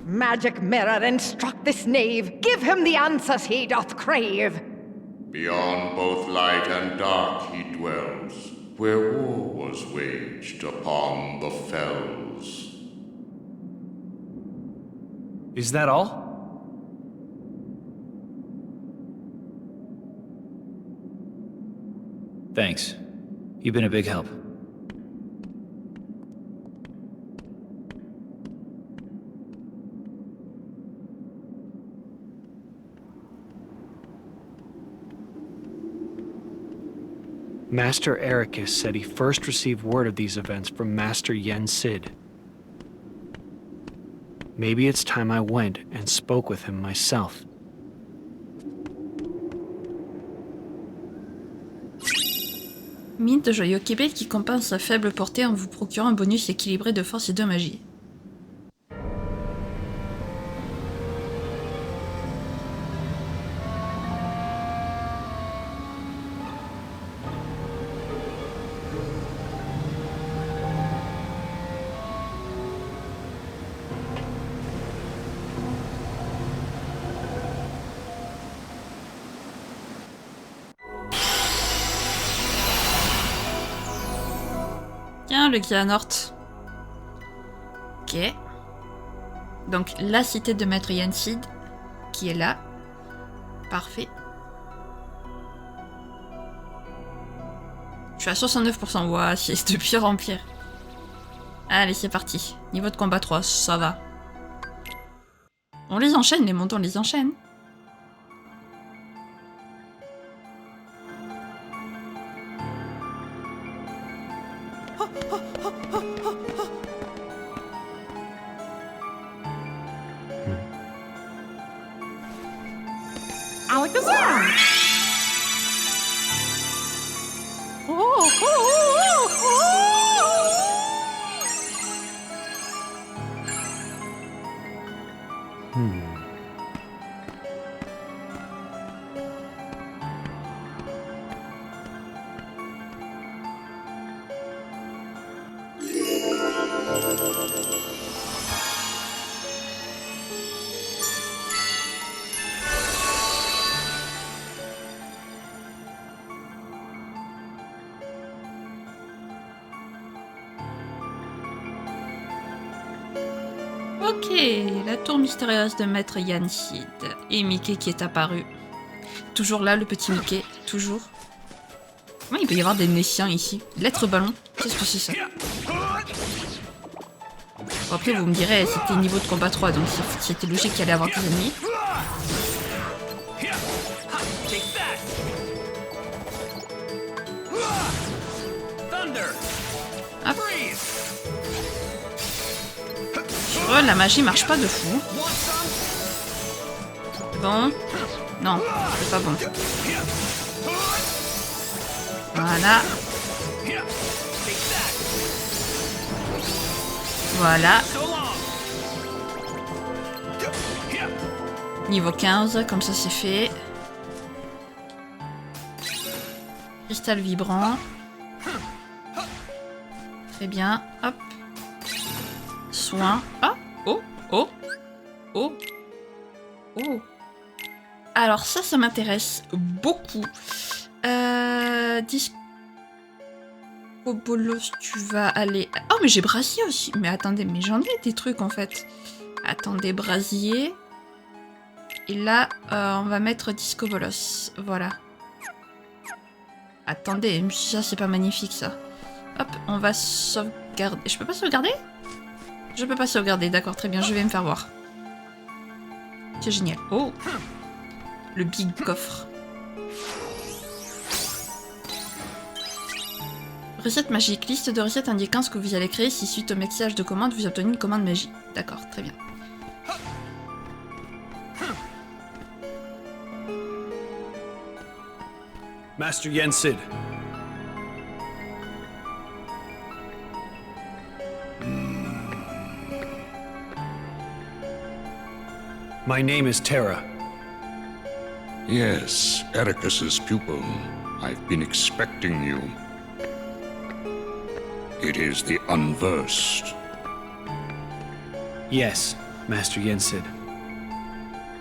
Magic mirror, instruct this knave. Give him the answers he doth crave. Beyond both light and dark he dwells, where war was waged upon the fells. Is that all? Thanks. You've been a big help. Master Ericus said he first received word of these events from Master Yen Sid. Maybe it's time I went and spoke with him myself. Mine de joyau Kébel qui compense sa faible portée en vous procurant un bonus équilibré de force et de magie. Tiens, le Xehanort. Ok. Donc, la cité de Maître Yen Sid, qui est là. Parfait. Je suis à 69%. Ouah, c'est de pire en pire. Allez, c'est parti. Niveau de combat 3, ça va. On les enchaîne, les montants, on les enchaîne. Alakazam! Ok, la tour mystérieuse de Maître Yen Sid. Et Mickey qui est apparu. Toujours là, le petit Mickey. Toujours. Comment il peut y avoir des Nessiens ici? Lettre ballon. Qu'est-ce que c'est ça? Bon, après, vous me direz, c'était niveau de combat 3, donc c'était logique qu'il allait avoir des ennemis. Hop. Sur eux, la magie marche pas de fou. Bon. Non, c'est pas bon. Voilà. Voilà. Niveau 15, comme ça c'est fait. Cristal vibrant. Très bien. Hop. Soin. Ah. Oh. Oh. Oh. Oh. Alors ça m'intéresse beaucoup. Discobolos, tu vas aller... Oh, mais j'ai brasier aussi. Mais attendez, mais j'en ai des trucs en fait. Attendez, brasier. Et là, on va mettre Discobolos. Voilà. Attendez, ça c'est pas magnifique ça. Hop, on va sauvegarder. Je peux pas sauvegarder? Je peux pas sauvegarder, d'accord, très bien, je vais me faire voir. C'est génial. Oh! Le big coffre. Recette magique. Liste de recettes indiquant ce que vous allez créer si suite au mixage de commandes vous obtenez une commande magie. D'accord, très bien. Master Yensid. My name is Terra. Yes, Ericus's pupil. I've been expecting you. It is the Unversed. Yes, Master Yensid.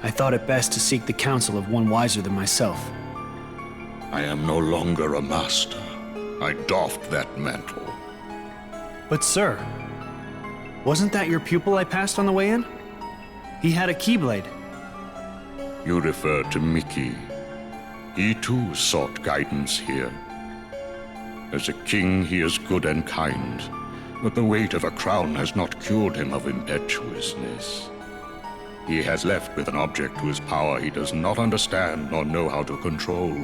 I thought it best to seek the counsel of one wiser than myself. I am no longer a master. I doffed that mantle. But sir, wasn't that your pupil I passed on the way in? He had a Keyblade. You refer to Mickey. He too sought guidance here. As a king, he is good and kind, but the weight of a crown has not cured him of impetuousness. He has left with an object whose power he does not understand nor know how to control.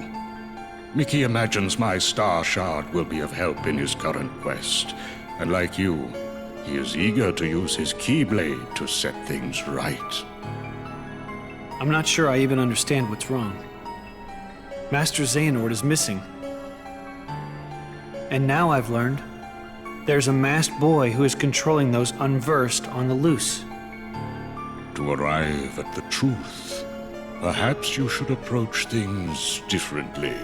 Mickey imagines my star shard will be of help in his current quest, and like you, he is eager to use his Keyblade to set things right. I'm not sure I even understand what's wrong. Master Xehanort is missing. And now I've learned, there's a masked boy who is controlling those unversed on the loose. To arrive at the truth, perhaps you should approach things differently.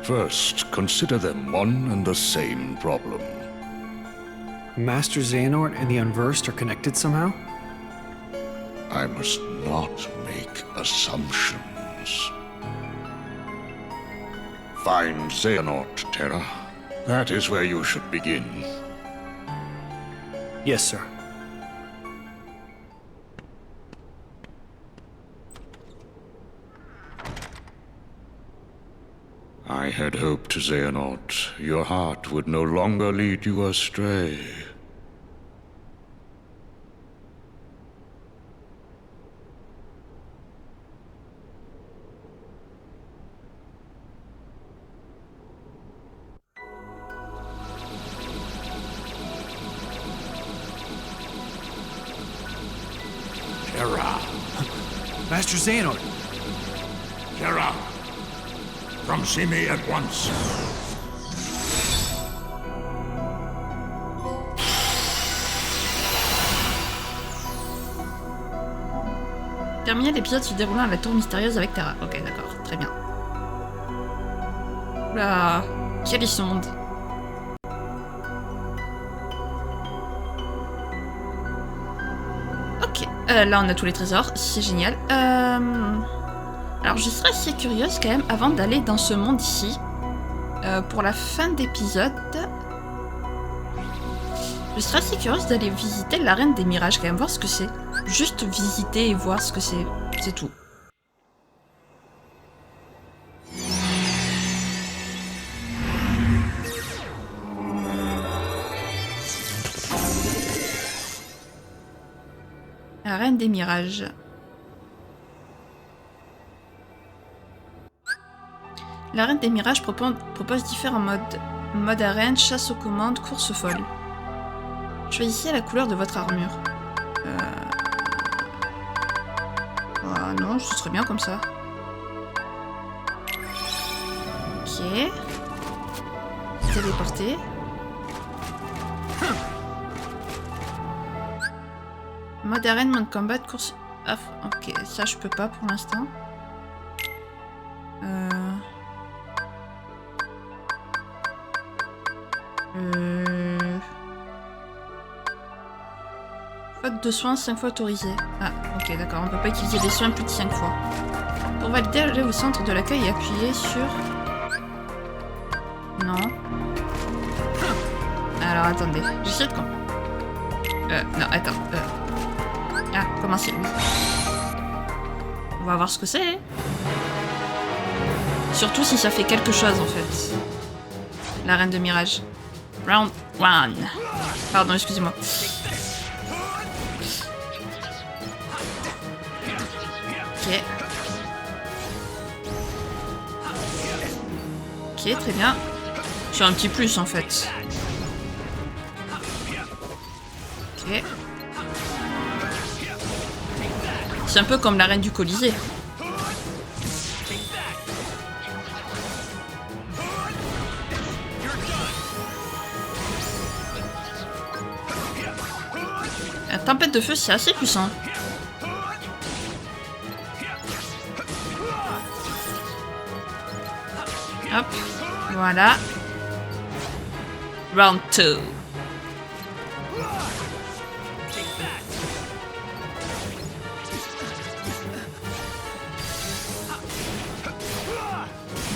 First, consider them one and the same problem. Master Xehanort and the Unversed are connected somehow? I must not make assumptions. Find Xehanort, Terra. That is where you should begin. Yes, sir. I had hoped, Xehanort, your heart would no longer lead you astray. Terra. Master Xehanort! Terra. Come see me at once. Terminé l'épisode se déroulant à la tour mystérieuse avec Terra. Ok, d'accord, très bien. Oula, quelle sonde. Ok, là on a tous les trésors, c'est génial. Alors je serais assez curieuse quand même, avant d'aller dans ce monde ici, pour la fin d'épisode, je serais assez curieuse d'aller visiter l'arène des mirages quand même, voir ce que c'est. Juste visiter et voir ce que c'est tout. Reine des Mirages. La Reine des Mirages propose différents modes. Mode arène, chasse aux commandes, course folle. Choisissez la couleur de votre armure. Ah non, ce serait bien comme ça. Ok. Téléporter. Mode arène, mode combat, course... Ah, ok, ça je peux pas pour l'instant. Faute de soins 5 fois autorisé. Ah, ok, d'accord, on peut pas utiliser des soins plus de 5 fois. Pour valider, allez au centre de l'accueil et appuyez sur... Non. Alors, attendez, j'essaie de... non, attends. Ah, comment c'est lui? On va voir ce que c'est. Surtout si ça fait quelque chose, en fait. La Reine de Mirage. Round 1. Pardon, excusez-moi. Ok. Ok, très bien. J'ai un petit plus, en fait. Ok. C'est un peu comme la Reine du Colisée. La tempête de feu, c'est assez puissant. Hop, voilà. Round 2.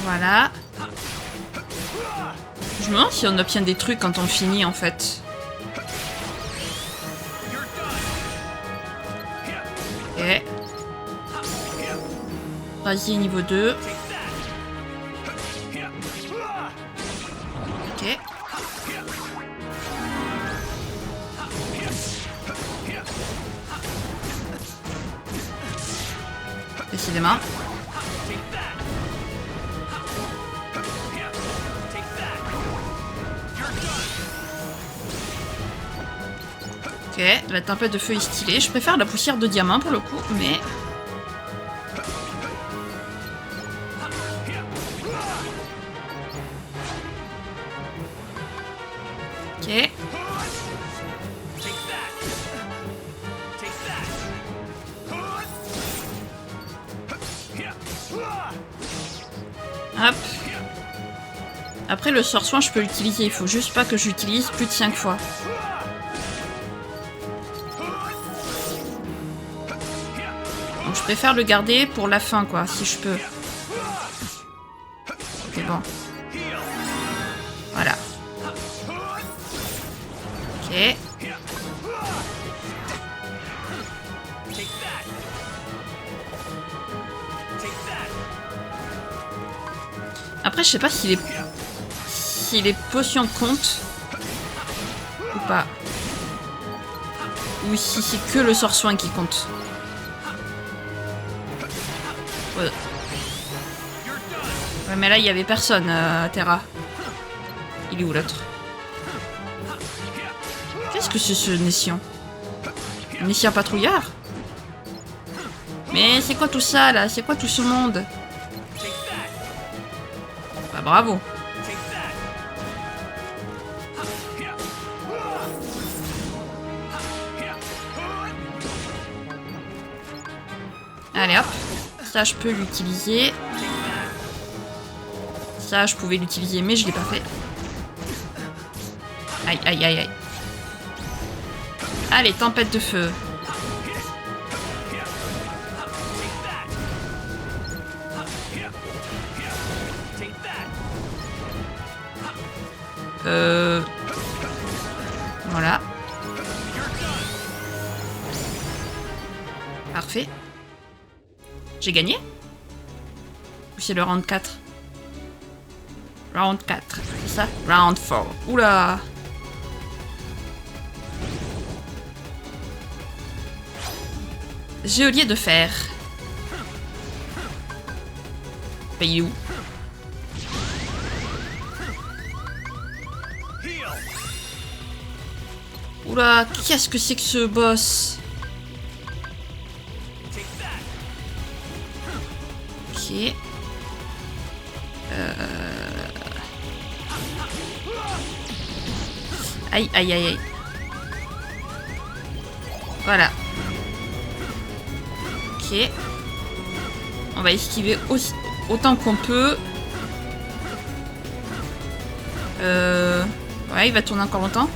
Voilà. Je me demande si on obtient des trucs quand on finit en fait. Ok. Vas-y, niveau 2. Ok. Décidément. Ok, la tempête de feu est stylée. Je préfère la poussière de diamant pour le coup, mais... Ok. Hop. Après le sort soin je peux l'utiliser, il faut juste pas que j'utilise plus de 5 fois. Donc je préfère le garder pour la fin quoi, si je peux. C'est bon. Voilà. Ok. Après, je sais pas si les potions comptent ou pas. Ou si c'est que le sort soin qui compte. Ouais, ouais mais là, il y avait personne à Terra. Il est où l'autre? Qu'est-ce que c'est ce Nessian? Nessian patrouillard? Mais c'est quoi tout ça, là? C'est quoi tout ce monde? Bah bravo. Allez hop. Ça je peux l'utiliser. Ça je pouvais l'utiliser mais je l'ai pas fait. Aïe aïe aïe aïe. Allez, tempête de feu. Voilà. Parfait. J'ai gagné? Ou c'est le round 4? Round 4, c'est ça? Round 4. Oula! Geôlier de fer. Pays où? Oula, qu'est-ce que c'est que ce boss? Ok. Aïe, aïe, aïe, aïe. Voilà. Ok. On va esquiver aussi, autant qu'on peut. Ouais, il va tourner encore longtemps.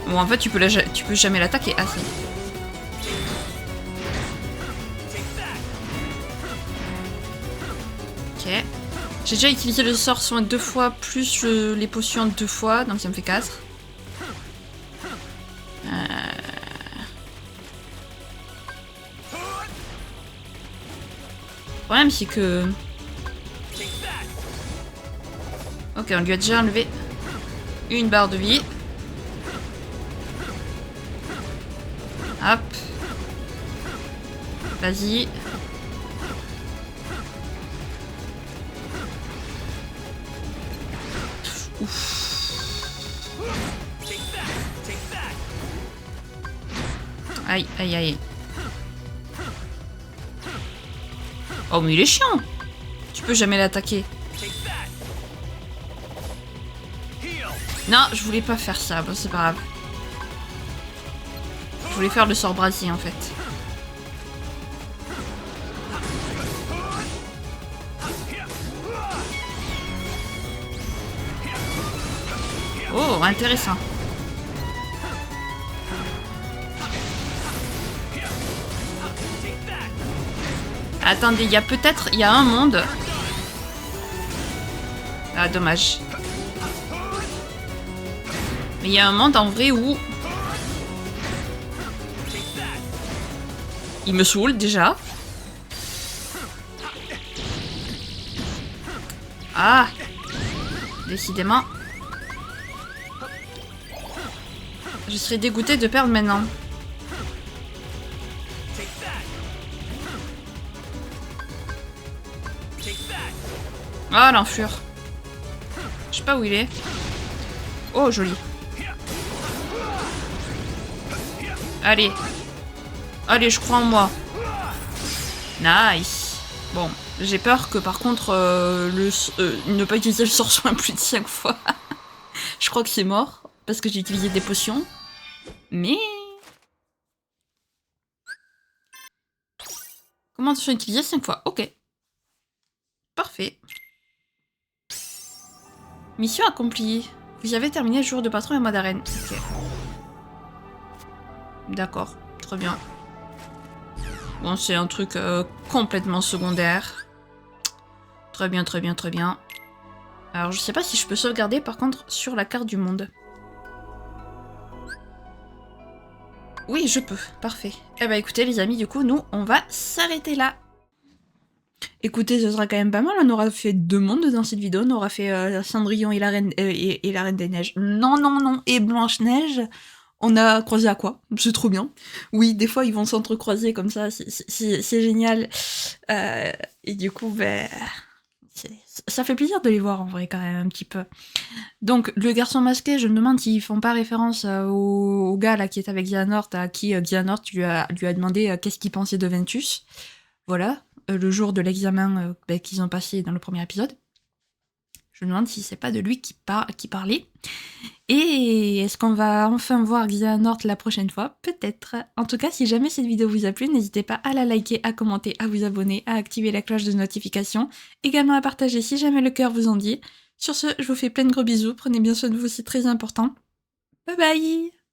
Bon, en fait, tu peux jamais l'attaquer. Ah, si. Ok. J'ai déjà utilisé le sort soin 2 fois, plus les potions 2 fois, donc ça me fait 4. Le problème, c'est que... Ok, on lui a déjà enlevé une barre de vie. Hop. Vas-y. Ouf. Aïe, aïe, aïe. Oh, mais il est chiant. Tu peux jamais l'attaquer. Non, je voulais pas faire ça. Bon, c'est pas grave. Je voulais faire le sort brasier, en fait. Oh, intéressant. Attendez, il y a un monde. Ah, dommage. Mais il y a un monde en vrai où... Il me saoule déjà. Ah, décidément. Je serais dégoûtée de perdre maintenant. Ah, l'enflure. Je sais pas où il est. Oh, joli. Allez. Allez, je crois en moi. Nice. Bon, j'ai peur que par contre, ne pas utiliser le sort soin plus de 5 fois. Je crois que c'est mort. Parce que j'ai utilisé des potions. Mais... Comment sont utilisés 5 fois? Ok. Parfait. Mission accomplie. Vous avez terminé le jour de patron et mode arène. Ok. D'accord. Très bien. Bon, c'est un truc complètement secondaire. Très bien, très bien, très bien. Alors, je sais pas si je peux sauvegarder, par contre, sur la carte du monde. Oui, je peux. Parfait. Eh ben, écoutez, les amis, du coup, nous, on va s'arrêter là. Écoutez, ce sera quand même pas mal. On aura fait 2 mondes dans cette vidéo. On aura fait Cendrillon et la Reine, et la Reine des Neiges. Non, non, non. Et Blanche-Neige. On a croisé à quoi? C'est trop bien. Oui, des fois, ils vont s'entrecroiser comme ça. C'est génial. Et du coup, ben... ça fait plaisir de les voir, en vrai, quand même, un petit peu. Donc, le garçon masqué, je me demande s'ils font pas référence au gars, là, qui est avec Xehanort, à qui Xehanort lui a demandé qu'est-ce qu'il pensait de Ventus. Voilà. Le jour de l'examen qu'ils ont passé dans le premier épisode. Je me demande si c'est pas de lui qui parlait. Et est-ce qu'on va enfin voir Xehanort la prochaine fois? Peut-être. En tout cas, si jamais cette vidéo vous a plu, n'hésitez pas à la liker, à commenter, à vous abonner, à activer la cloche de notification. Également à partager si jamais le cœur vous en dit. Sur ce, je vous fais plein de gros bisous. Prenez bien soin de vous, c'est très important. Bye bye!